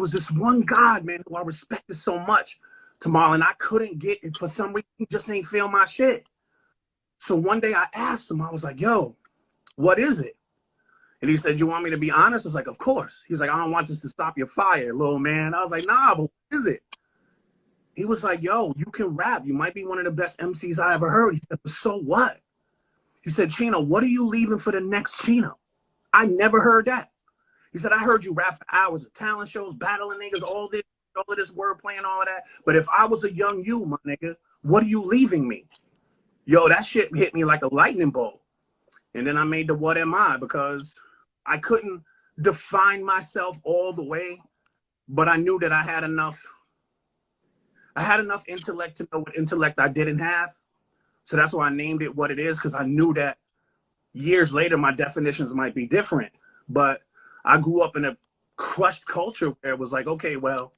was this one guy, man, who I respected so much, Tamal, and I couldn't get it for some reason. He just ain't feel my shit. So one day I asked him, I was like, yo, what is it? And he said, you want me to be honest? I was like, of course. He's like, I don't want this to stop your fire, little man. I was like, nah, but what is it? He was like, yo, you can rap. You might be one of the best MCs I ever heard. He said, but so what? He said, Chino, what are you leaving for the next Chino? I never heard that. He said, I heard you rap for hours of talent shows, battling niggas, all of this wordplay and all of that. But if I was a young you, my nigga, what are you leaving me? Yo, that shit hit me like a lightning bolt. And then I made the what am I, because I couldn't define myself all the way, but I knew that I had enough intellect to know what intellect I didn't have. So that's why I named it what it is, because I knew that years later my definitions might be different. But I grew up in a crushed culture where it was like, okay, well,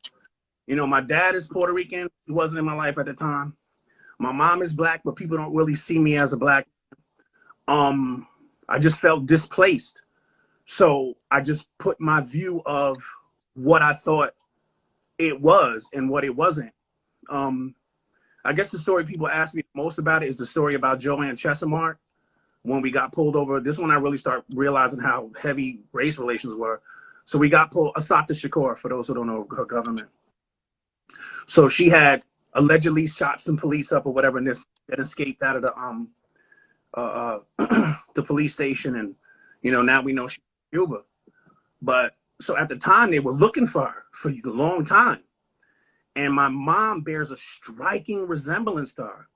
you know, my dad is Puerto Rican. He wasn't in my life at the time. My mom is black, but people don't really see me as a black. I just felt displaced. So I just put my view of what I thought it was and what it wasn't. I guess the story people ask me most about it is the story about Joanne Chesimard when we got pulled over. This one I really start realizing how heavy race relations were. So we got pulled, Asata Shakur, for those who don't know her government. So she had allegedly shot some police up or whatever, and this that escaped out of the police station, and you know, now we know she's in Cuba. But so at the time they were looking for her for a long time. And my mom bears a striking resemblance to her.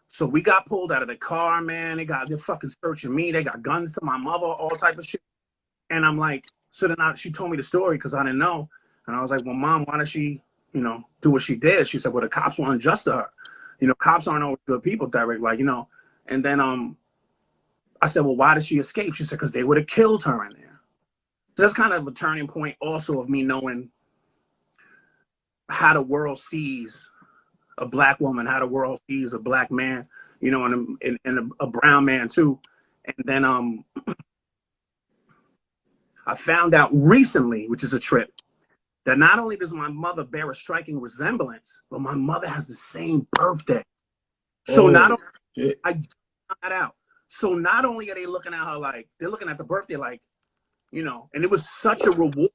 So we got pulled out of the car, man. They're fucking searching me. They got guns to my mother, all type of shit. And I'm like, so then she told me the story because I didn't know. And I was like, well, Mom, why does she, you know, do what she did? She said, well, the cops were unjust to her. You know, cops aren't always good people, direct, like, you know. And then I said, well, why did she escape? She said, because they would have killed her in there. So that's kind of a turning point also of me knowing how the world sees a black woman, how the world sees a black man, you know, and a brown man too. And then I found out recently, which is a trip, that not only does my mother bear a striking resemblance, but my mother has the same birthday. So not only I found that out. So not only are they looking at her like, they're looking at the birthday like, you know, and it was such a reward.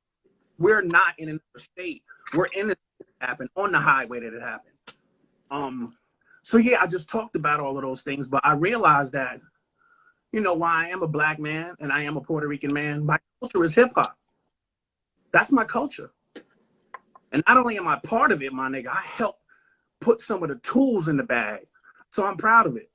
We're not in another state. We're in it happened on the highway that it happened. So yeah, I just talked about all of those things, but I realized that, you know, while I am a black man and I am a Puerto Rican man, my culture is hip hop. That's my culture. And not only am I part of it, my nigga, I help put some of the tools in the bag. So I'm proud of it.